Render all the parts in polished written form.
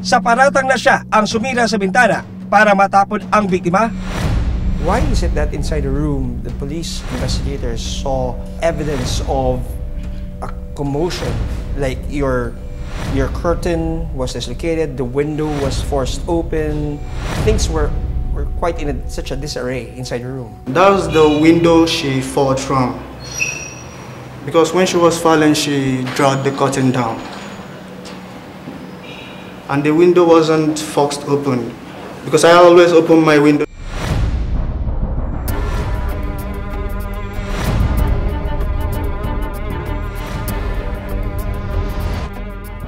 sa paratang na siya ang sumira sa bintana para matapon ang biktima? Why is it that inside the room, the police investigators saw evidence of a commotion, like your curtain was dislocated, the window was forced open, things were quite in such a disarray inside the room? That was the window she fell from. Because when she was falling, she dragged the curtain down. And the window wasn't forced open. Because I always open my window.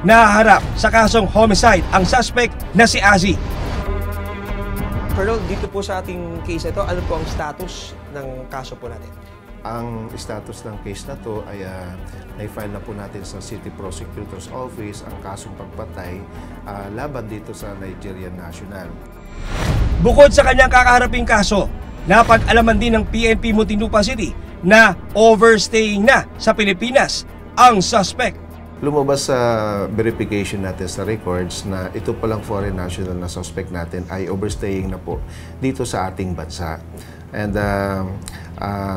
Nahaharap sa kasong homicide ang suspect na si Azzy. Colonel, dito po sa ating case na ito, ano po ang status ng kaso po natin? Ang status ng case na to ay na-file na po natin sa City Prosecutor's Office ang kasong pagpatay laban dito sa Nigerian National. Bukod sa kanyang kakaharaping kaso, napag-alaman din ng PNP Muntinlupa City na overstaying na sa Pilipinas ang suspect. Lumabas sa verification natin sa records na ito palang foreign national na suspect natin ay overstaying na po dito sa ating bansa. And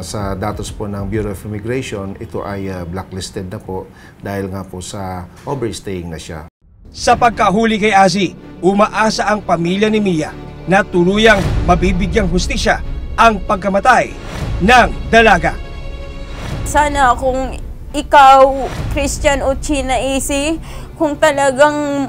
sa datos po ng Bureau of Immigration, ito ay blacklisted na po dahil nga po sa overstaying na siya. Sa pagkahuli kay Azzy, umaasa ang pamilya ni Mia na tuluyang mabibigyang hustisya ang pagkamatay ng dalaga. Sana kung ikaw, Christian Ochina Isi, kung talagang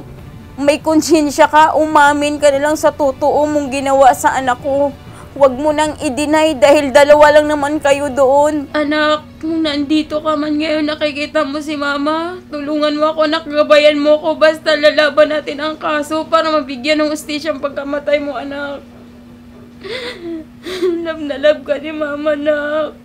may konsensya ka, umamin ka na lang sa totoo mong ginawa sa anak ko. Huwag mo nang i-deny dahil dalawa lang naman kayo doon. Anak, kung nandito ka man ngayon, nakikita mo si Mama, tulungan mo ako, gabayan mo ko, basta lalaban natin ang kaso para mabigyan ng hustisya ang pagkamatay mo, anak. Love na love ka ni Mama, anak.